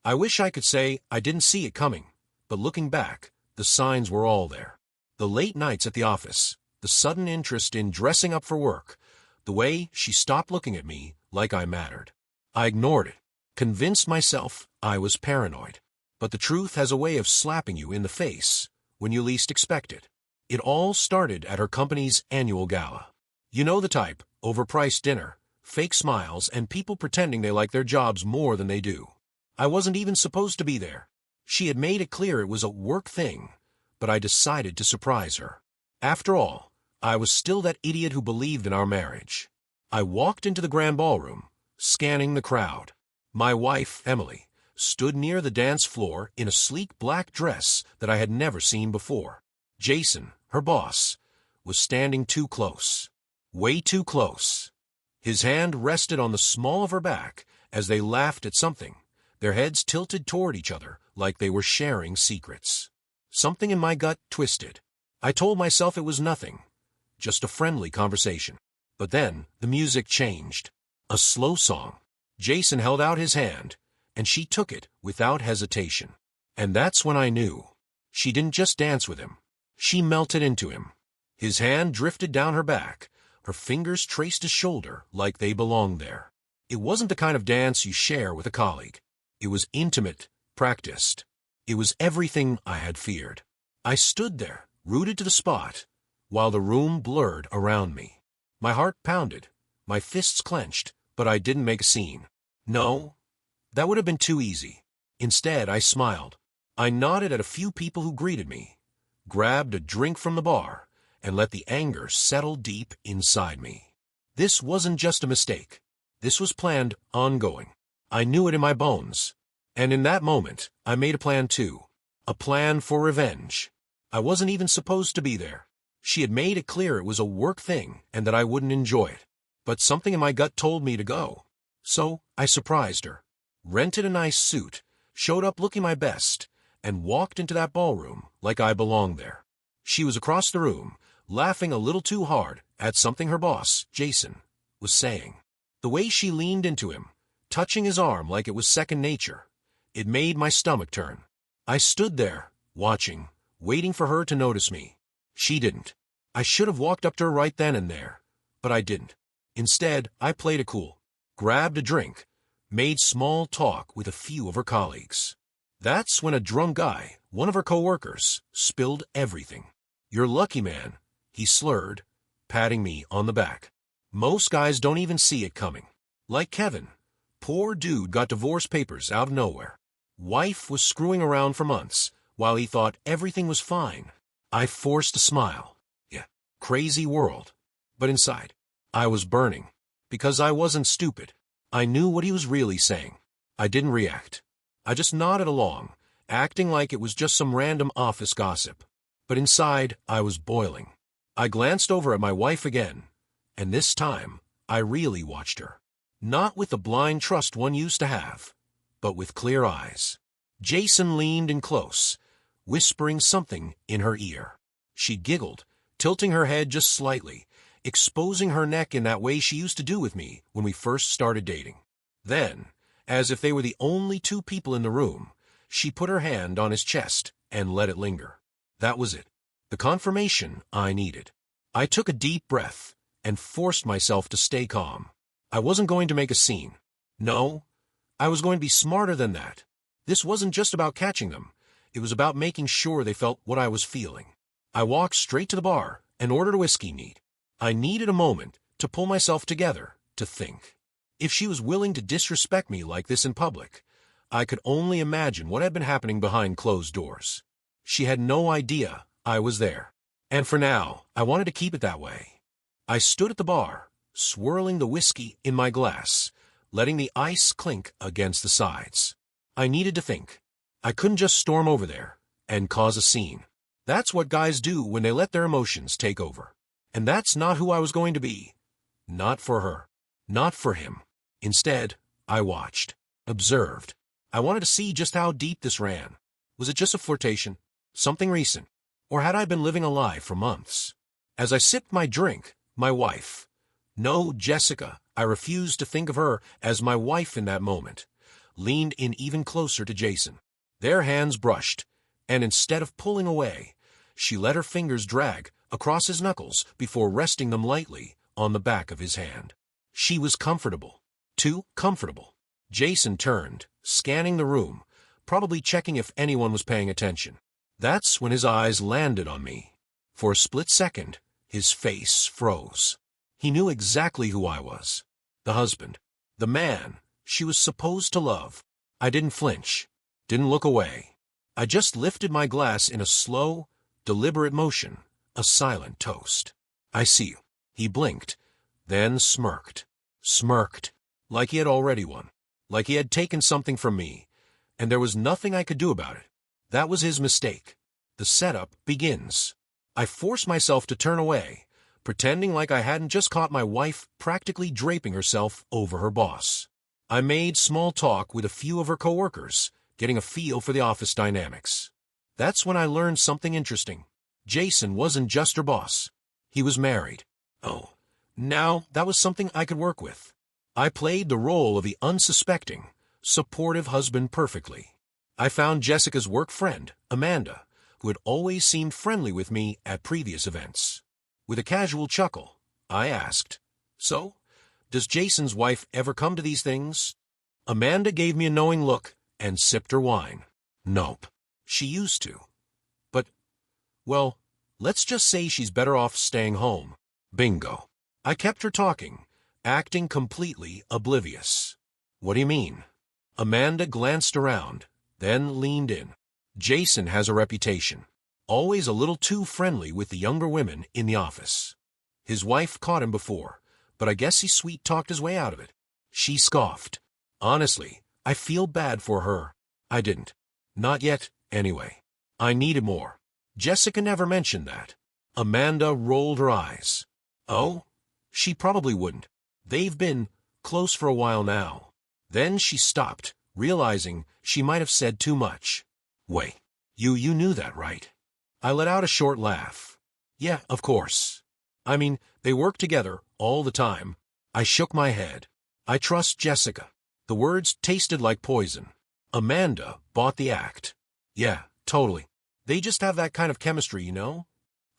I wish I could say I didn't see it coming, but looking back, the signs were all there. The late nights at the office, the sudden interest in dressing up for work, the way she stopped looking at me like I mattered. I ignored it, convinced myself I was paranoid. But the truth has a way of slapping you in the face when you least expect it. It all started at her company's annual gala. You know the type: overpriced dinner, fake smiles, and people pretending they like their jobs more than they do. I wasn't even supposed to be there. She had made it clear it was a work thing, but I decided to surprise her. After all, I was still that idiot who believed in our marriage. I walked into the grand ballroom, scanning the crowd. My wife, Emily, stood near the dance floor in a sleek black dress that I had never seen before. Jason, her boss, was standing too close. Way too close. His hand rested on the small of her back as they laughed at something, their heads tilted toward each other like they were sharing secrets. Something in my gut twisted. I told myself it was nothing, just a friendly conversation. But then the music changed. A slow song. Jason held out his hand, and she took it without hesitation. And that's when I knew. She didn't just dance with him. She melted into him. His hand drifted down her back. Her fingers traced his shoulder like they belonged there. It wasn't the kind of dance you share with a colleague. It was intimate, practiced. It was everything I had feared. I stood there, rooted to the spot, while the room blurred around me. My heart pounded, my fists clenched, but I didn't make a scene. No, that would have been too easy. Instead, I smiled. I nodded at a few people who greeted me, grabbed a drink from the bar, and let the anger settle deep inside me. This wasn't just a mistake. This was planned, ongoing. I knew it in my bones. And in that moment, I made a plan too. A plan for revenge. I wasn't even supposed to be there. She had made it clear it was a work thing and that I wouldn't enjoy it. But something in my gut told me to go. So I surprised her, rented a nice suit, showed up looking my best, and walked into that ballroom like I belonged there. She was across the room, laughing a little too hard at something her boss, Jason, was saying. The way she leaned into him, touching his arm like it was second nature, it made my stomach turn. I stood there, watching, waiting for her to notice me. She didn't. I should have walked up to her right then and there, but I didn't. Instead, I played it cool, grabbed a drink, made small talk with a few of her colleagues. That's when a drunk guy, one of her coworkers, spilled everything. "You're lucky, man," he slurred, patting me on the back. Most guys don't even see it coming. Like Kevin. Poor dude got divorce papers out of nowhere. Wife was screwing around for months, while he thought everything was fine. I forced a smile. Yeah, crazy world. But inside, I was burning. Because I wasn't stupid. I knew what he was really saying. I didn't react. I just nodded along, acting like it was just some random office gossip. But inside, I was boiling. I glanced over at my wife again, and this time, I really watched her. Not with the blind trust one used to have, but with clear eyes. Jason leaned in close, whispering something in her ear. She giggled, tilting her head just slightly, exposing her neck in that way she used to do with me when we first started dating. Then, as if they were the only two people in the room, she put her hand on his chest and let it linger. That was it. The confirmation I needed. I took a deep breath and forced myself to stay calm. I wasn't going to make a scene. No, I was going to be smarter than that. This wasn't just about catching them. It was about making sure they felt what I was feeling. I walked straight to the bar and ordered a whiskey neat. I needed a moment to pull myself together, to think. If she was willing to disrespect me like this in public, I could only imagine what had been happening behind closed doors. She had no idea I was there. And for now, I wanted to keep it that way. I stood at the bar, swirling the whiskey in my glass, letting the ice clink against the sides. I needed to think. I couldn't just storm over there and cause a scene. That's what guys do when they let their emotions take over. And that's not who I was going to be. Not for her. Not for him. Instead, I watched, observed. I wanted to see just how deep this ran. Was it just a flirtation? Something recent? Or had I been living a lie for months? As I sipped my drink, my wife. No, Jessica, I refused to think of her as my wife in that moment. leaned in even closer to Jason. Their hands brushed, and instead of pulling away, she let her fingers drag across his knuckles before resting them lightly on the back of his hand. She was comfortable. Too comfortable. Jason turned, scanning the room, probably checking if anyone was paying attention. That's when his eyes landed on me. For a split second, his face froze. He knew exactly who I was. The husband. The man she was supposed to love. I didn't flinch. Didn't look away. I just lifted my glass in a slow, deliberate motion, a silent toast. I see you. He blinked, then smirked. Smirked, like he had already won. Like he had taken something from me, and there was nothing I could do about it. That was his mistake. The setup begins. I forced myself to turn away, pretending like I hadn't just caught my wife practically draping herself over her boss. I made small talk with a few of her coworkers, getting a feel for the office dynamics. That's when I learned something interesting. Jason wasn't just her boss. He was married. Oh, now that was something I could work with. I played the role of the unsuspecting, supportive husband perfectly. I found Jessica's work friend, Amanda, who had always seemed friendly with me at previous events. With a casual chuckle, I asked, "So, does Jason's wife ever come to these things?" Amanda gave me a knowing look and sipped her wine. Nope. She used to. But, well, let's just say she's better off staying home. Bingo. I kept her talking, acting completely oblivious. What do you mean? Amanda glanced around, then leaned in. Jason has a reputation. Always a little too friendly with the younger women in the office. His wife caught him before, but I guess he sweet-talked his way out of it. She scoffed. Honestly, I feel bad for her. I didn't. Not yet, anyway. I needed more. Jessica never mentioned that. Amanda rolled her eyes. Oh? She probably wouldn't. They've been close for a while now. Then she stopped, realizing she might have said too much. Wait, you knew that, right? I let out a short laugh. Yeah, of course. I mean, they work together all the time. I shook my head. I trust Jessica. The words tasted like poison. Amanda bought the act. Yeah, totally. They just have that kind of chemistry, you know?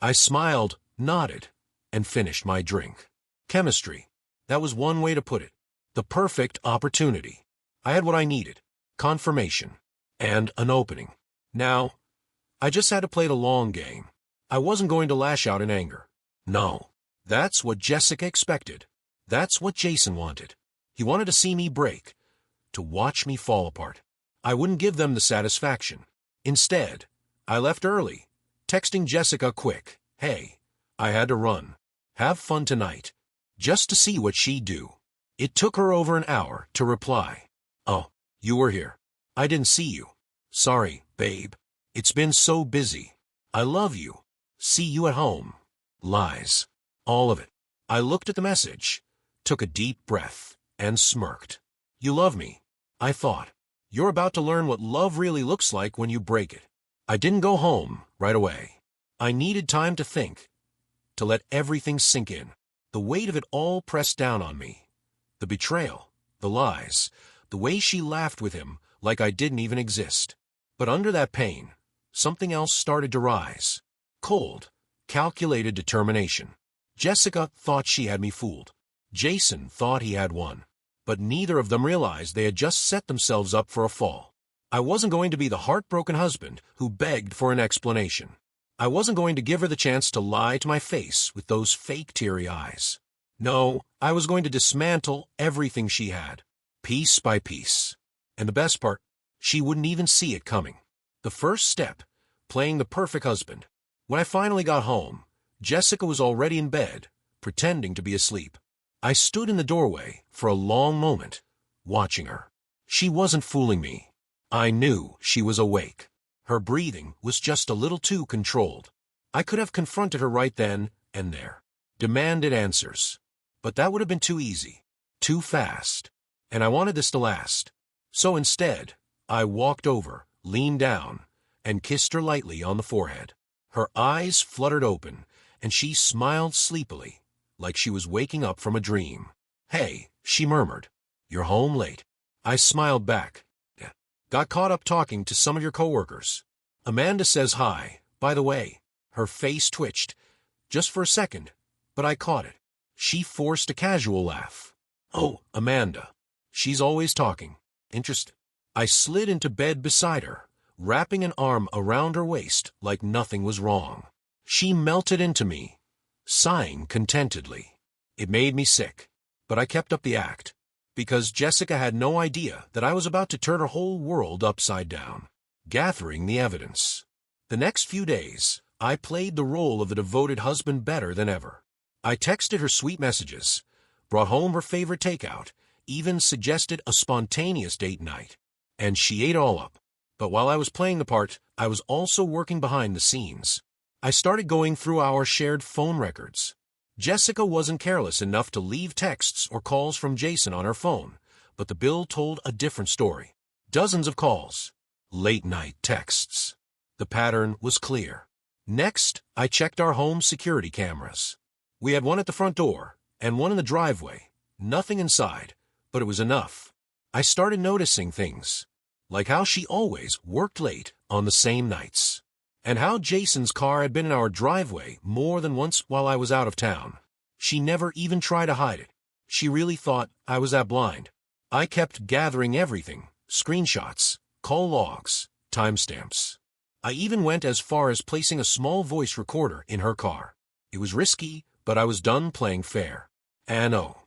I smiled, nodded, and finished my drink. Chemistry. That was one way to put it. The perfect opportunity. I had what I needed. Confirmation. And an opening. Now, I just had to play the long game. I wasn't going to lash out in anger. No. That's what Jessica expected. That's what Jason wanted. He wanted to see me break. To watch me fall apart. I wouldn't give them the satisfaction. Instead, I left early, texting Jessica quick, "Hey, I had to run. Have fun tonight." Just to see what she'd do. It took her over an hour to reply. "Oh, you were here. I didn't see you. Sorry, babe. It's been so busy. I love you. See you at home." Lies. All of it. I looked at the message, took a deep breath, and smirked. You love me, I thought. You're about to learn what love really looks like when you break it. I didn't go home right away. I needed time to think, to let everything sink in. The weight of it all pressed down on me. The betrayal, the lies, the way she laughed with him like I didn't even exist. But under that pain, something else started to rise. Cold, calculated determination. Jessica thought she had me fooled. Jason thought he had won. But neither of them realized they had just set themselves up for a fall. I wasn't going to be the heartbroken husband who begged for an explanation. I wasn't going to give her the chance to lie to my face with those fake teary eyes. No, I was going to dismantle everything she had, piece by piece. And the best part, she wouldn't even see it coming. The first step, playing the perfect husband. When I finally got home, Jessica was already in bed, pretending to be asleep. I stood in the doorway for a long moment, watching her. She wasn't fooling me. I knew she was awake. Her breathing was just a little too controlled. I could have confronted her right then and there, demanded answers. But that would have been too easy, too fast, and I wanted this to last. So instead, I walked over, leaned down, and kissed her lightly on the forehead. Her eyes fluttered open, and she smiled sleepily, like she was waking up from a dream. "Hey," she murmured. "You're home late." I smiled back, Got caught up talking to some of your coworkers. Amanda says hi, by the way. Her face twitched, just for a second, but I caught it. She forced a casual laugh. Oh, Amanda. She's always talking. Interest. I slid into bed beside her, wrapping an arm around her waist like nothing was wrong. She melted into me, sighing contentedly. It made me sick, but I kept up the act, because Jessica had no idea that I was about to turn her whole world upside down. Gathering the evidence. The next few days, I played the role of a devoted husband better than ever. I texted her sweet messages, brought home her favorite takeout, even suggested a spontaneous date night. And she ate all up. But while I was playing the part, I was also working behind the scenes. I started going through our shared phone records. Jessica wasn't careless enough to leave texts or calls from Jason on her phone, but the bill told a different story. Dozens of calls. Late-night texts. The pattern was clear. Next, I checked our home security cameras. We had one at the front door and one in the driveway. Nothing inside, but it was enough. I started noticing things, like how she always worked late on the same nights, and how Jason's car had been in our driveway more than once while I was out of town. She never even tried to hide it. She really thought I was that blind. I kept gathering everything, screenshots, call logs, timestamps. I even went as far as placing a small voice recorder in her car. It was risky, but I was done playing fair. And oh,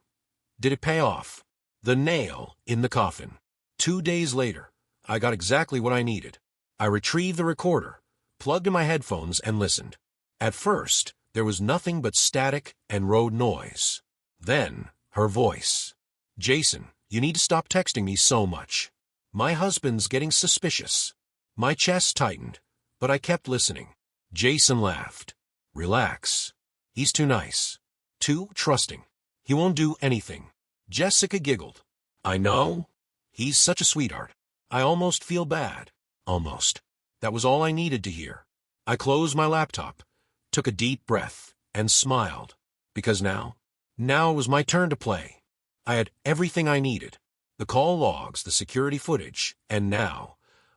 did it pay off? The nail in the coffin. 2 days later, I got exactly what I needed. I retrieved the recorder, plugged in my headphones, and listened. At first, there was nothing but static and road noise. Then, her voice. Jason, you need to stop texting me so much. My husband's getting suspicious. My chest tightened, but I kept listening. Jason laughed. Relax. He's too nice. Too trusting. He won't do anything. Jessica giggled. I know. He's such a sweetheart. I almost feel bad. Almost. That was all I needed to hear. I closed my laptop, took a deep breath, and smiled. Because now it was my turn to play. I had everything I needed. The call logs, the security footage, and now,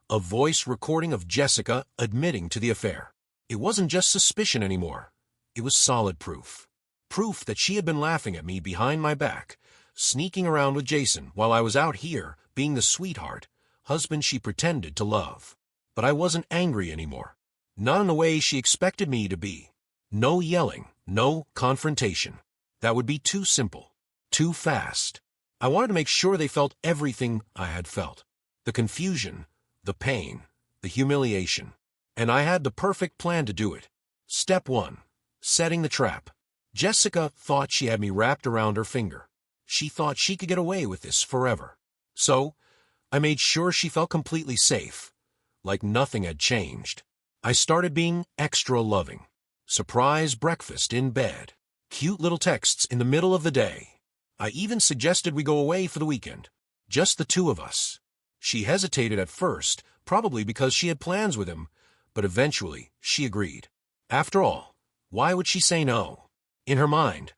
a voice recording of Jessica admitting to the affair. It wasn't just suspicion anymore. It was solid proof. Proof that she had been laughing at me behind my back, sneaking around with Jason while I was out here being the sweetheart, husband she pretended to love. But I wasn't angry anymore. Not in the way she expected me to be. No yelling, no confrontation. That would be too simple, too fast. I wanted to make sure they felt everything I had felt. The confusion, the pain, the humiliation. And I had the perfect plan to do it. Step 1. Setting the trap. Jessica thought she had me wrapped around her finger. She thought she could get away with this forever. So, I made sure she felt completely safe, like nothing had changed. I started being extra loving. Surprise breakfast in bed. Cute little texts in the middle of the day. I even suggested we go away for the weekend. Just the two of us. She hesitated at first, probably because she had plans with him, but eventually she agreed. After all, why would she say no? In her mind,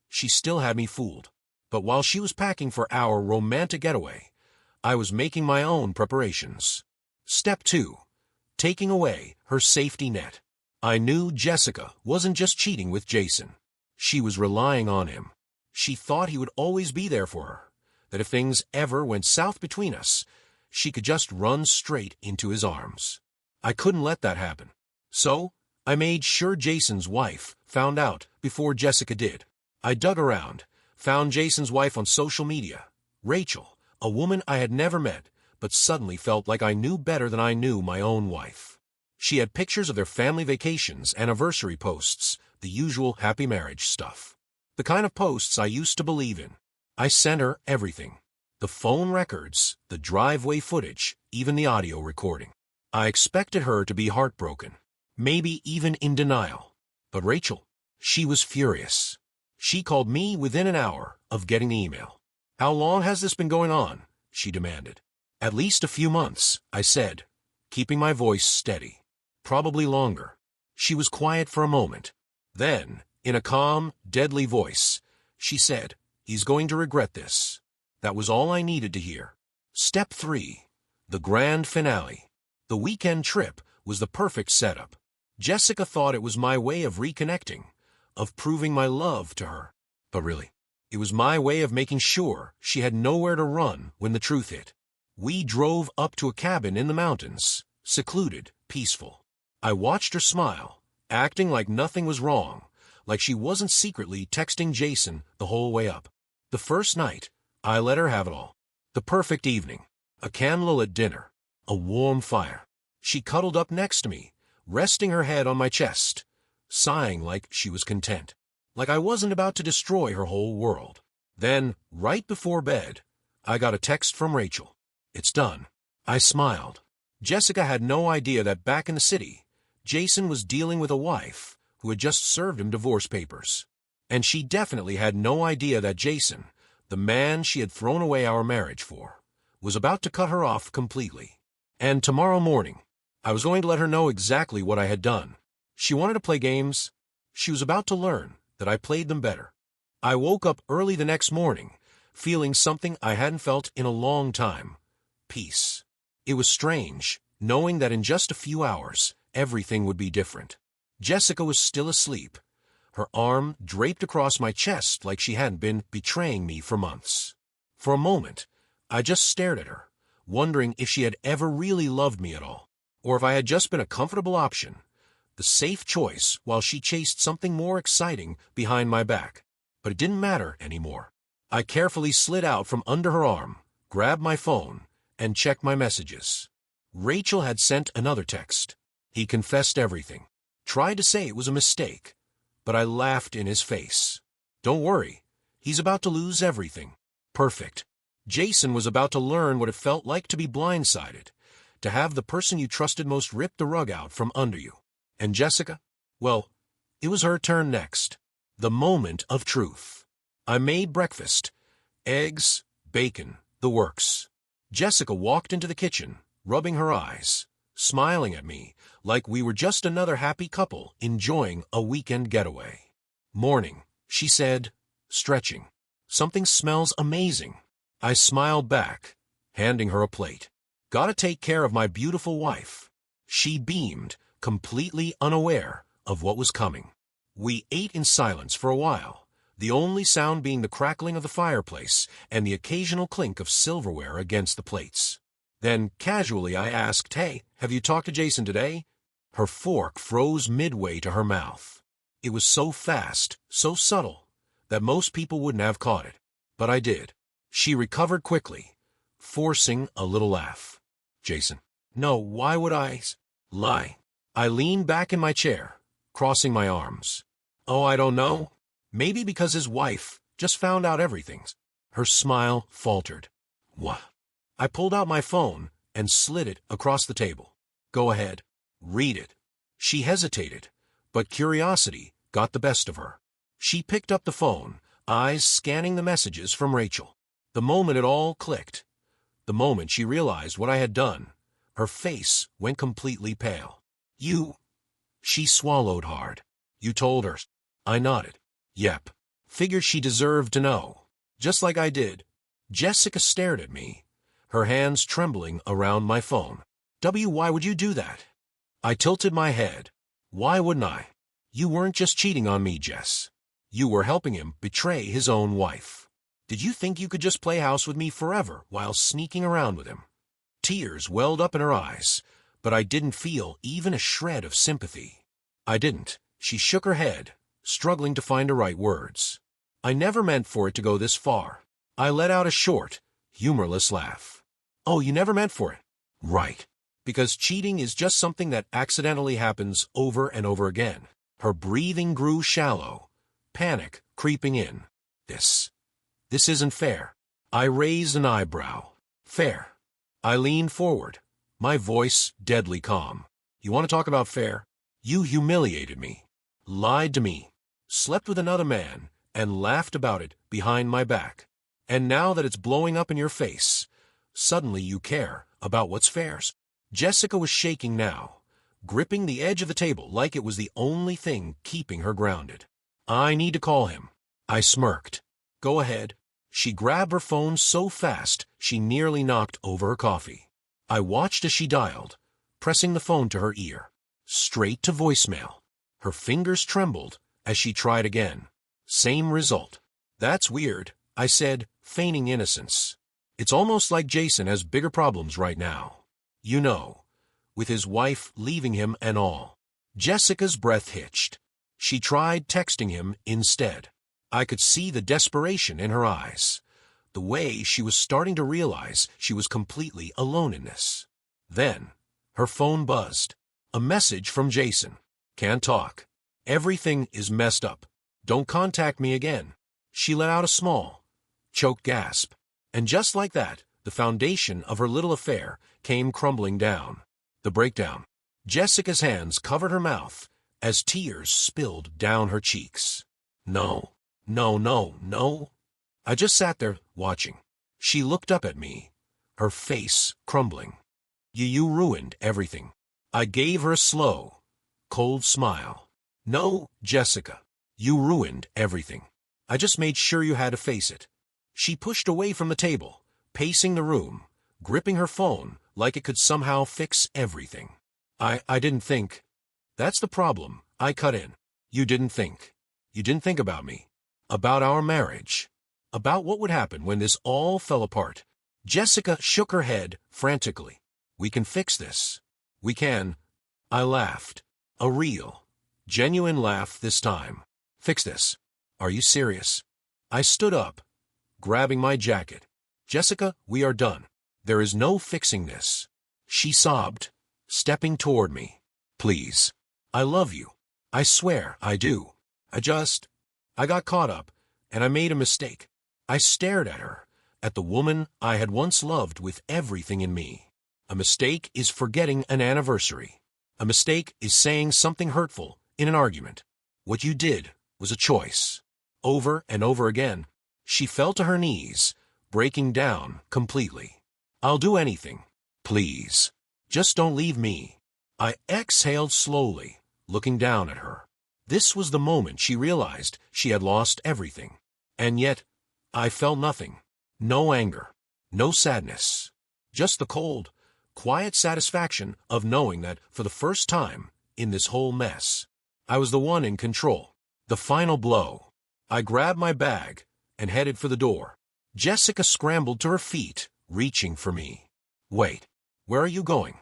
she still had me fooled. But while she was packing for our romantic getaway, I was making my own preparations. Step 2. Taking away her safety net. I knew Jessica wasn't just cheating with Jason. She was relying on him. She thought he would always be there for her, that if things ever went south between us, she could just run straight into his arms. I couldn't let that happen. So, I made sure Jason's wife found out before Jessica did. I dug around, found Jason's wife on social media, Rachel, a woman I had never met, but suddenly felt like I knew better than I knew my own wife. She had pictures of their family vacations, anniversary posts, the usual happy marriage stuff. The kind of posts I used to believe in. I sent her everything. The phone records, the driveway footage, even the audio recording. I expected her to be heartbroken, maybe even in denial. But Rachel, she was furious. She called me within an hour of getting the email. How long has this been going on? She demanded. At least a few months, I said, keeping my voice steady. Probably longer. She was quiet for a moment. Then, in a calm, deadly voice, she said, he's going to regret this. That was all I needed to hear. Step 3. The grand finale. The weekend trip was the perfect setup. Jessica thought it was my way of reconnecting, of proving my love to her. But really, it was my way of making sure she had nowhere to run when the truth hit. We drove up to a cabin in the mountains, secluded, peaceful. I watched her smile, acting like nothing was wrong, like she wasn't secretly texting Jason the whole way up. The first night, I let her have it all. The perfect evening. A candlelit dinner. A warm fire. She cuddled up next to me, resting her head on my chest, sighing like she was content. Like I wasn't about to destroy her whole world. Then, right before bed, I got a text from Rachel. It's done. I smiled. Jessica had no idea that back in the city, Jason was dealing with a wife who had just served him divorce papers. And she definitely had no idea that Jason, the man she had thrown away our marriage for, was about to cut her off completely. And tomorrow morning, I was going to let her know exactly what I had done. She wanted to play games. She was about to learn that I played them better. I woke up early the next morning, feeling something I hadn't felt in a long time. Peace. It was strange, knowing that in just a few hours, everything would be different. Jessica was still asleep, her arm draped across my chest like she hadn't been betraying me for months. For a moment, I just stared at her, wondering if she had ever really loved me at all, or if I had just been a comfortable option, the safe choice while she chased something more exciting behind my back. But it didn't matter anymore. I carefully slid out from under her arm, grabbed my phone, and checked my messages. Rachel had sent another text. He confessed everything. Tried to say it was a mistake, but I laughed in his face. Don't worry, he's about to lose everything. Perfect. Jason was about to learn what it felt like to be blindsided, to have the person you trusted most rip the rug out from under you. And Jessica? Well, it was her turn next. The moment of truth. I made breakfast. Eggs, bacon, the works. Jessica walked into the kitchen, rubbing her eyes, smiling at me like we were just another happy couple enjoying a weekend getaway. Morning, she said, stretching. Something smells amazing. I smiled back, handing her a plate. Gotta take care of my beautiful wife. She beamed, completely unaware of what was coming. We ate in silence for a while, the only sound being the crackling of the fireplace and the occasional clink of silverware against the plates. Then, casually, I asked, "Hey, have you talked to Jason today?" Her fork froze midway to her mouth. It was so fast, so subtle, that most people wouldn't have caught it. But I did. She recovered quickly, forcing a little laugh. Jason. No, why would I lie? I leaned back in my chair, crossing my arms. Oh, I don't know. Maybe because his wife just found out everything. Her smile faltered. What? I pulled out my phone and slid it across the table. Go ahead. Read it. She hesitated, but curiosity got the best of her. She picked up the phone, eyes scanning the messages from Rachel. The moment it all clicked, the moment she realized what I had done, her face went completely pale. You... She swallowed hard. You told her. I nodded. Yep. Figured she deserved to know. Just like I did. Jessica stared at me, her hands trembling around my phone. Why would you do that? I tilted my head. Why wouldn't I? You weren't just cheating on me, Jess. You were helping him betray his own wife. Did you think you could just play house with me forever while sneaking around with him? Tears welled up in her eyes, but I didn't feel even a shred of sympathy. I didn't. She shook her head, struggling to find the right words. I never meant for it to go this far. I let out a short, humorless laugh. Oh, you never meant for it? Right. Because cheating is just something that accidentally happens over and over again. Her breathing grew shallow, panic creeping in. This isn't fair. I raised an eyebrow. Fair. I leaned forward, my voice deadly calm. You want to talk about fair? You humiliated me, lied to me, slept with another man, and laughed about it behind my back. And now that it's blowing up in your face, suddenly you care about what's fair. Jessica was shaking now, gripping the edge of the table like it was the only thing keeping her grounded. I need to call him. I smirked. Go ahead. She grabbed her phone so fast she nearly knocked over her coffee. I watched as she dialed, pressing the phone to her ear. Straight to voicemail. Her fingers trembled as she tried again. Same result. That's weird, I said, feigning innocence. It's almost like Jason has bigger problems right now. You know, with his wife leaving him and all. Jessica's breath hitched. She tried texting him instead. I could see the desperation in her eyes, the way she was starting to realize she was completely alone in this. Then, her phone buzzed. A message from Jason. Can't talk. Everything is messed up. Don't contact me again. She let out a small, choked gasp. And just like that, the foundation of her little affair came crumbling down. The breakdown. Jessica's hands covered her mouth as tears spilled down her cheeks. No. I just sat there, watching. She looked up at me, her face crumbling. You ruined everything. I gave her a slow, cold smile. No, Jessica. You ruined everything. I just made sure you had to face it. She pushed away from the table, pacing the room, gripping her phone like it could somehow fix everything. I didn't think. That's the problem, I cut in. You didn't think. You didn't think about me. About our marriage. About what would happen when this all fell apart. Jessica shook her head frantically. We can fix this. We can. I laughed. A real, genuine laugh this time. Fix this. Are you serious? I stood up, grabbing my jacket. Jessica, we are done. There is no fixing this. She sobbed, stepping toward me. Please. I love you. I swear I do. I got caught up, and I made a mistake. I stared at her, at the woman I had once loved with everything in me. A mistake is forgetting an anniversary. A mistake is saying something hurtful in an argument. What you did was a choice. Over and over again, she fell to her knees, breaking down completely. I'll do anything. Please. Just don't leave me. I exhaled slowly, looking down at her. This was the moment she realized she had lost everything. And yet, I felt nothing. No anger. No sadness. Just the cold, quiet satisfaction of knowing that for the first time in this whole mess, I was the one in control. The final blow. I grabbed my bag and headed for the door. Jessica scrambled to her feet, reaching for me. Wait, where are you going?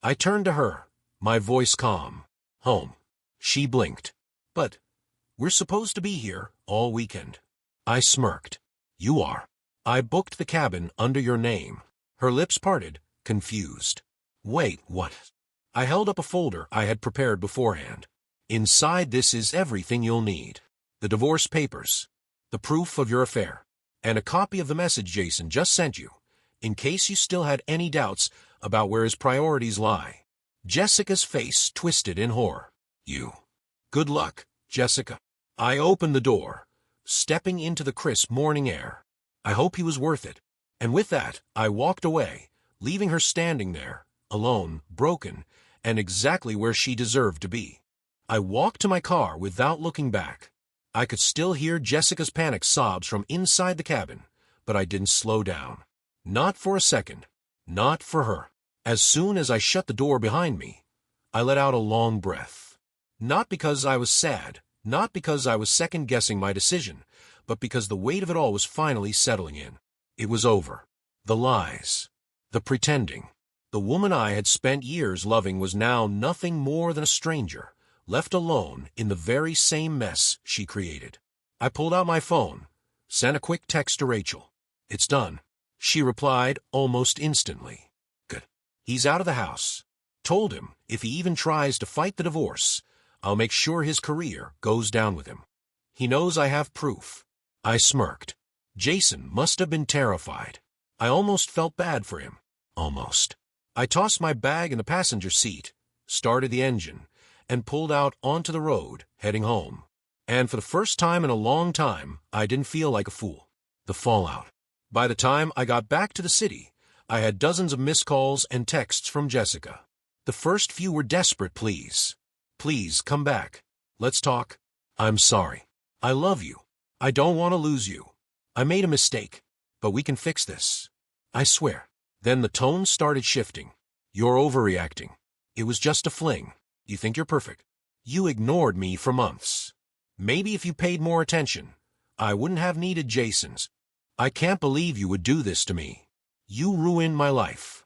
I turned to her, my voice calm. Home. She blinked. But we're supposed to be here all weekend. I smirked. You are. I booked the cabin under your name. Her lips parted, confused. Wait, what? I held up a folder I had prepared beforehand. Inside this is everything you'll need. The divorce papers, the proof of your affair, and a copy of the message Jason just sent you, in case you still had any doubts about where his priorities lie. Jessica's face twisted in horror. You. Good luck, Jessica. I opened the door, stepping into the crisp morning air. I hope he was worth it. And with that, I walked away, leaving her standing there, alone, broken, and exactly where she deserved to be. I walked to my car without looking back. I could still hear Jessica's panic sobs from inside the cabin, but I didn't slow down. Not for a second. Not for her. As soon as I shut the door behind me, I let out a long breath. Not because I was sad, not because I was second-guessing my decision, but because the weight of it all was finally settling in. It was over. The lies. The pretending. The woman I had spent years loving was now nothing more than a stranger, left alone in the very same mess she created. I pulled out my phone, sent a quick text to Rachel. It's done. She replied almost instantly. Good. He's out of the house. Told him if he even tries to fight the divorce, I'll make sure his career goes down with him. He knows I have proof. I smirked. Jason must have been terrified. I almost felt bad for him. Almost. I tossed my bag in the passenger seat, started the engine, and pulled out onto the road, heading home. And for the first time in a long time, I didn't feel like a fool. The fallout. By the time I got back to the city, I had dozens of missed calls and texts from Jessica. The first few were desperate pleas. Please, come back. Let's talk. I'm sorry. I love you. I don't want to lose you. I made a mistake, but we can fix this. I swear. Then the tone started shifting. You're overreacting. It was just a fling. You think you're perfect. You ignored me for months. Maybe if you paid more attention, I wouldn't have needed Jason's. I can't believe you would do this to me. You ruined my life.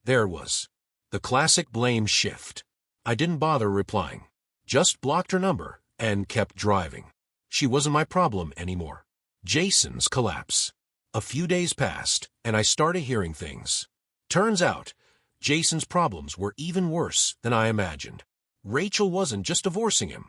There it was. The classic blame shift. I didn't bother replying. Just blocked her number and kept driving. She wasn't my problem anymore. Jason's collapse. A few days passed, and I started hearing things. Turns out, Jason's problems were even worse than I imagined. Rachel wasn't just divorcing him.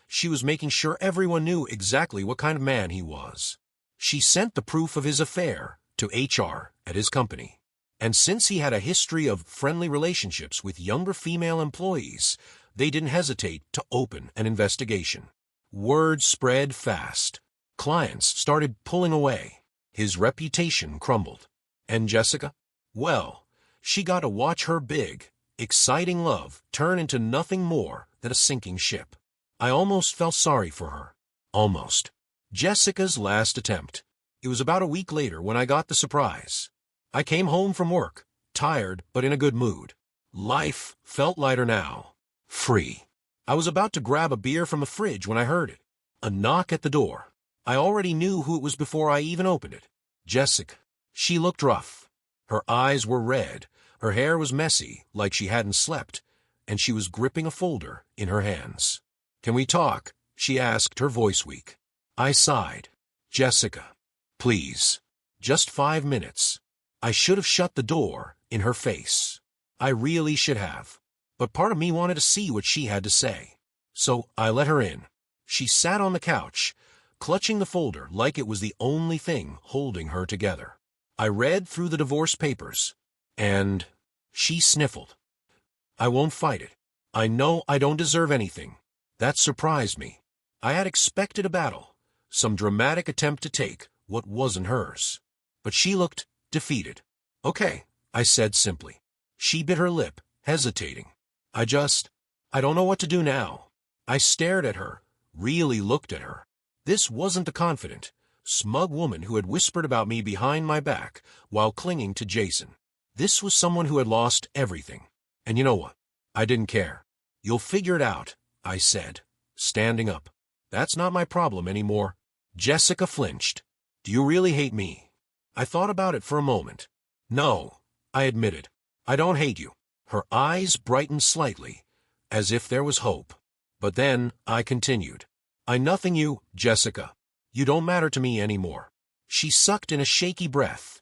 She was making sure everyone knew exactly what kind of man he was. She sent the proof of his affair to HR at his company. And since he had a history of friendly relationships with younger female employees, they didn't hesitate to open an investigation. Word spread fast. Clients started pulling away. His reputation crumbled. And Jessica? Well, she got to watch her big, exciting love turn into nothing more than a sinking ship. I almost felt sorry for her. Almost. Jessica's last attempt. It was about a week later when I got the surprise. I came home from work, tired but in a good mood. Life felt lighter now. Free. I was about to grab a beer from the fridge when I heard it. A knock at the door. I already knew who it was before I even opened it. Jessica. She looked rough. Her eyes were red, her hair was messy, like she hadn't slept, and she was gripping a folder in her hands. "Can we talk?" she asked, her voice weak. I sighed. "Jessica, please. Just 5 minutes." I should have shut the door in her face. I really should have. But part of me wanted to see what she had to say. So I let her in. She sat on the couch, clutching the folder like it was the only thing holding her together. I read through the divorce papers, and she sniffled. "I won't fight it. I know I don't deserve anything." That surprised me. I had expected a battle, some dramatic attempt to take what wasn't hers. But she looked defeated. "Okay," I said simply. She bit her lip, hesitating. I don't know what to do now." I stared at her, really looked at her. This wasn't the confident, smug woman who had whispered about me behind my back while clinging to Jason. This was someone who had lost everything. And you know what? I didn't care. "You'll figure it out," I said, standing up. "That's not my problem anymore." Jessica flinched. "Do you really hate me?" I thought about it for a moment. "No," I admitted. "I don't hate you." Her eyes brightened slightly, as if there was hope. But then I continued. "I nothing you, Jessica. You don't matter to me anymore." She sucked in a shaky breath,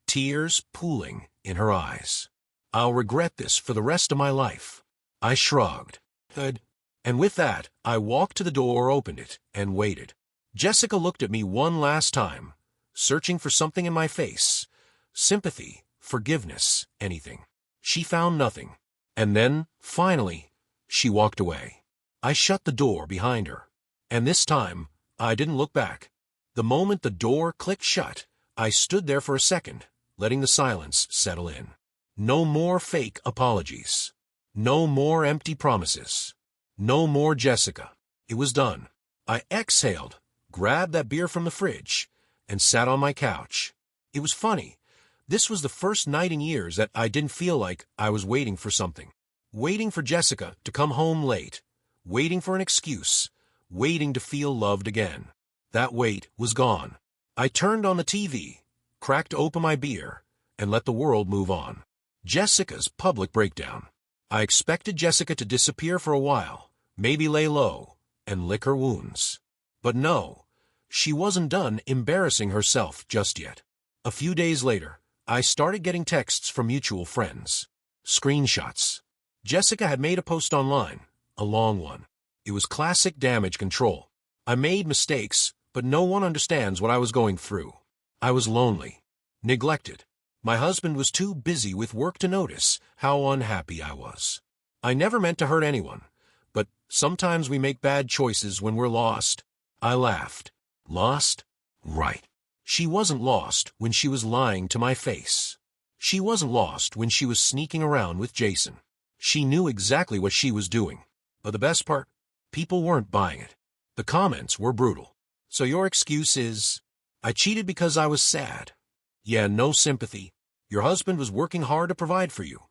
tears pooling in her eyes. "I'll regret this for the rest of my life." I shrugged. "Good." And with that, I walked to the door, opened it, and waited. Jessica looked at me one last time, searching for something in my face. Sympathy, forgiveness, anything. She found nothing. And then, finally, she walked away. I shut the door behind her. And this time, I didn't look back. The moment the door clicked shut, I stood there for a second, letting the silence settle in. No more fake apologies. No more empty promises. No more Jessica. It was done. I exhaled, grabbed that beer from the fridge, and sat on my couch. It was funny. This was the first night in years that I didn't feel like I was waiting for something. Waiting for Jessica to come home late. Waiting for an excuse. Waiting to feel loved again. That wait was gone. I turned on the TV, cracked open my beer, and let the world move on. Jessica's public breakdown. I expected Jessica to disappear for a while, maybe lay low, and lick her wounds. But no, she wasn't done embarrassing herself just yet. A few days later, I started getting texts from mutual friends. Screenshots. Jessica had made a post online, a long one. It was classic damage control. I made mistakes, but no one understands what I was going through. I was lonely, neglected. My husband was too busy with work to notice how unhappy I was. I never meant to hurt anyone, but sometimes we make bad choices when we're lost. I laughed. Lost? Right. She wasn't lost when she was lying to my face. She wasn't lost when she was sneaking around with Jason. She knew exactly what she was doing. But the best part? People weren't buying it. The comments were brutal. "So your excuse is, I cheated because I was sad." Yeah, no sympathy. Your husband was working hard to provide for you,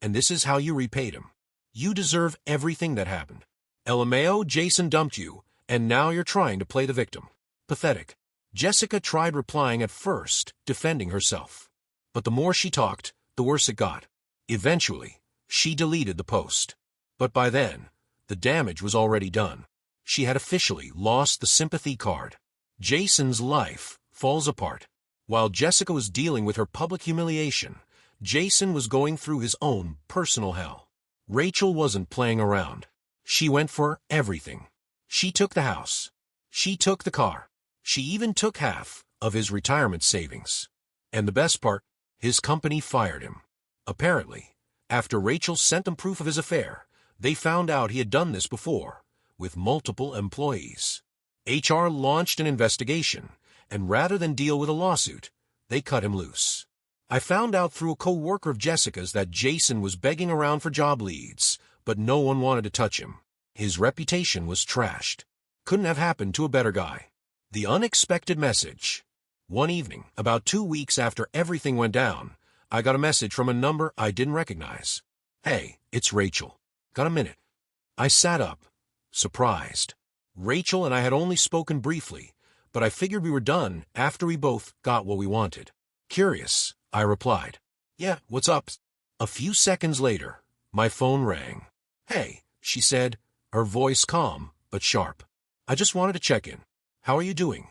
and this is how you repaid him. You deserve everything that happened. LMAO, Jason dumped you, and now you're trying to play the victim. Pathetic. Jessica tried replying at first, defending herself. But the more she talked, the worse it got. Eventually, she deleted the post. But by then, the damage was already done. She had officially lost the sympathy card. Jason's life falls apart. While Jessica was dealing with her public humiliation, Jason was going through his own personal hell. Rachel wasn't playing around. She went for everything. She took the house. She took the car. She even took half of his retirement savings. And the best part, his company fired him. Apparently, after Rachel sent them proof of his affair, they found out he had done this before, with multiple employees. HR launched an investigation, and rather than deal with a lawsuit, they cut him loose. I found out through a co-worker of Jessica's that Jason was begging around for job leads, but no one wanted to touch him. His reputation was trashed. Couldn't have happened to a better guy. The unexpected message. One evening, about 2 weeks after everything went down, I got a message from a number I didn't recognize. Hey, it's Rachel. Got a minute? I sat up, surprised. Rachel and I had only spoken briefly, but I figured we were done after we both got what we wanted. Curious, I replied. Yeah, what's up? A few seconds later, my phone rang. Hey, she said, her voice calm but sharp. I just wanted to check in. How are you doing?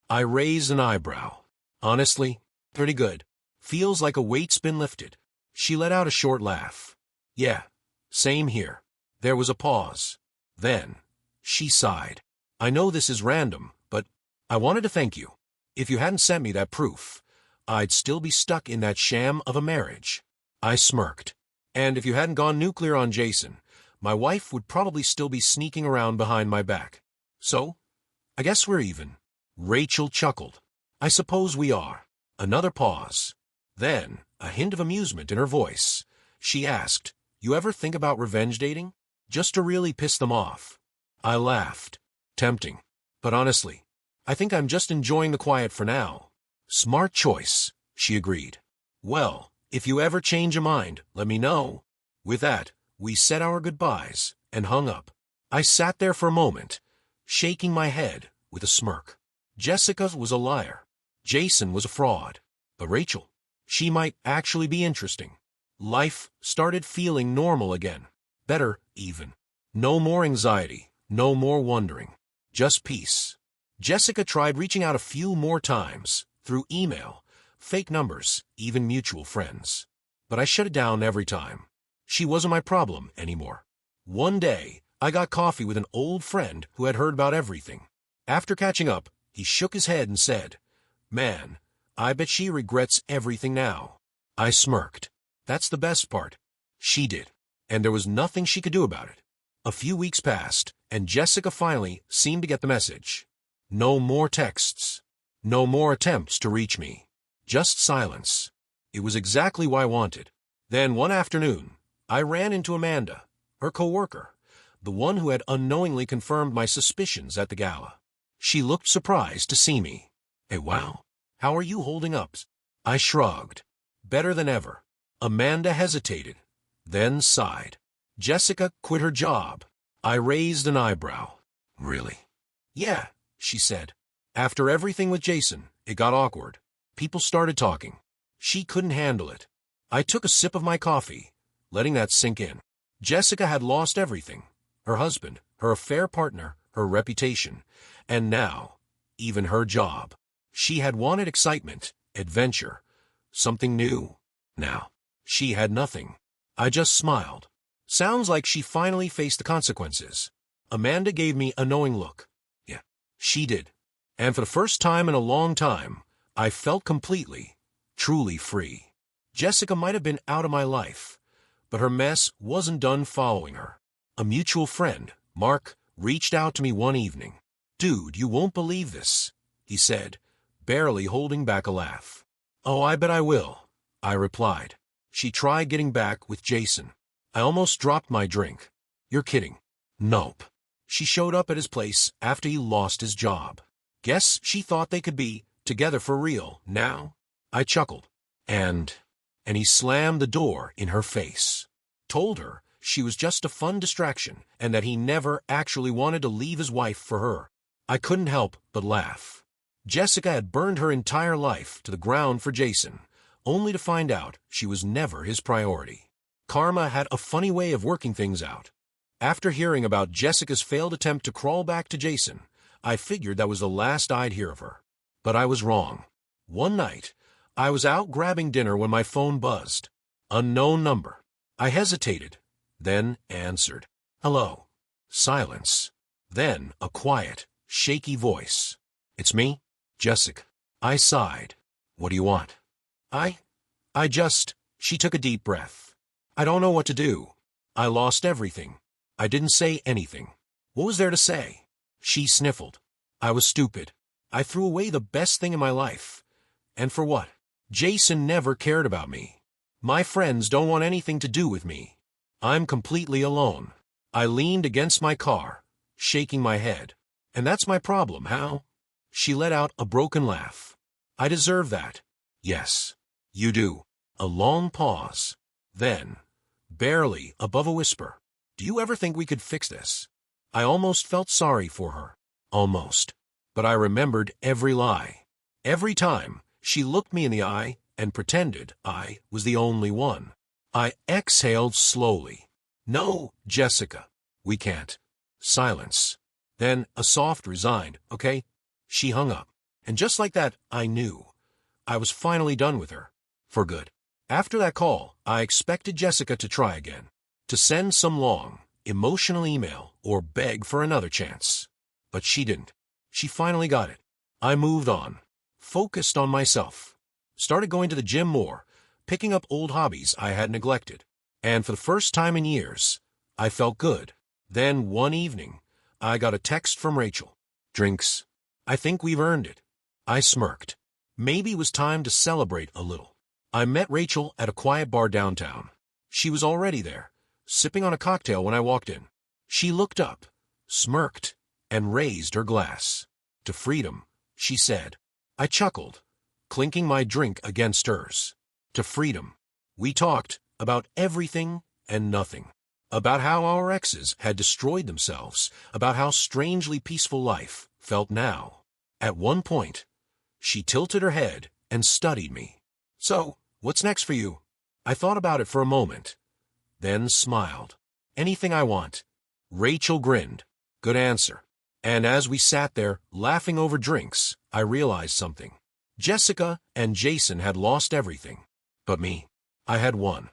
I raised an eyebrow. Honestly, pretty good. Feels like a weight's been lifted. She let out a short laugh. Yeah, same here. There was a pause. Then, she sighed. I know this is random, but I wanted to thank you. If you hadn't sent me that proof, I'd still be stuck in that sham of a marriage. I smirked. And if you hadn't gone nuclear on Jason, my wife would probably still be sneaking around behind my back. So, I guess we're even. Rachel chuckled. I suppose we are. Another pause. Then, a hint of amusement in her voice. She asked, you ever think about revenge dating? Just to really piss them off. I laughed. Tempting. But honestly, I think I'm just enjoying the quiet for now. Smart choice, she agreed. Well, if you ever change your mind, let me know. With that, we said our goodbyes and hung up. I sat there for a moment, shaking my head with a smirk. Jessica was a liar. Jason was a fraud. But Rachel, she might actually be interesting. Life started feeling normal again. Better, even. No more anxiety, no more wondering. Just peace. Jessica tried reaching out a few more times, through email, fake numbers, even mutual friends. But I shut it down every time. She wasn't my problem anymore. One day, I got coffee with an old friend who had heard about everything. After catching up, he shook his head and said, Man, I bet she regrets everything now. I smirked. That's the best part. She did. And there was nothing she could do about it. A few weeks passed, and Jessica finally seemed to get the message. No more texts. No more attempts to reach me. Just silence. It was exactly what I wanted. Then one afternoon, I ran into Amanda, her co-worker, the one who had unknowingly confirmed my suspicions at the gala. She looked surprised to see me. Hey, wow. How are you holding up? I shrugged. Better than ever. Amanda hesitated, then sighed. Jessica quit her job. I raised an eyebrow. Really? Yeah, she said. After everything with Jason, it got awkward. People started talking. She couldn't handle it. I took a sip of my coffee, letting that sink in. Jessica had lost everything. Her husband, her affair partner, her reputation, and now, even her job. She had wanted excitement, adventure, something new. Now, she had nothing. I just smiled. Sounds like she finally faced the consequences. Amanda gave me a knowing look. Yeah, she did. And for the first time in a long time, I felt completely, truly free. Jessica might have been out of my life, but her mess wasn't done following her. A mutual friend, Mark, reached out to me one evening. Dude, you won't believe this, he said, barely holding back a laugh. Oh, I bet I will, I replied. She tried getting back with Jason. I almost dropped my drink. You're kidding. Nope. She showed up at his place after he lost his job. Guess she thought they could be together for real now? I chuckled. And and he slammed the door in her face. Told her she was just a fun distraction and that he never actually wanted to leave his wife for her. I couldn't help but laugh. Jessica had burned her entire life to the ground for Jason, only to find out she was never his priority. Karma had a funny way of working things out. After hearing about Jessica's failed attempt to crawl back to Jason, I figured that was the last I'd hear of her. But I was wrong. One night, I was out grabbing dinner when my phone buzzed. Unknown number. I hesitated, then answered. Hello. Silence. Then a quiet, shaky voice. It's me, Jessica. I sighed. What do you want? She took a deep breath. I don't know what to do. I lost everything. I didn't say anything. What was there to say? She sniffled. I was stupid. I threw away the best thing in my life. And for what? Jason never cared about me. My friends don't want anything to do with me. I'm completely alone. I leaned against my car, shaking my head. And that's my problem, how? She let out a broken laugh. I deserve that. Yes, you do. A long pause. Then, barely above a whisper, do you ever think we could fix this? I almost felt sorry for her. Almost. But I remembered every lie. Every time she looked me in the eye and pretended I was the only one. I exhaled slowly. No, Jessica. We can't. Silence. Then a soft, resigned, okay? She hung up. And just like that, I knew. I was finally done with her. For good. After that call, I expected Jessica to try again. To send some long, emotional email or beg for another chance. But she didn't. She finally got it. I moved on. Focused on myself. Started going to the gym more, picking up old hobbies I had neglected. And for the first time in years, I felt good. Then one evening, I got a text from Rachel. Drinks. I think we've earned it. I smirked. Maybe it was time to celebrate a little. I met Rachel at a quiet bar downtown. She was already there, sipping on a cocktail when I walked in. She looked up, smirked, and raised her glass. To freedom, she said. I chuckled, clinking my drink against hers. To freedom. We talked about everything and nothing. About how our exes had destroyed themselves, about how strangely peaceful life felt now. At one point, she tilted her head and studied me. So, what's next for you? I thought about it for a moment, then smiled. Anything I want. Rachel grinned. Good answer. And as we sat there, laughing over drinks, I realized something. Jessica and Jason had lost everything. But me, I had won.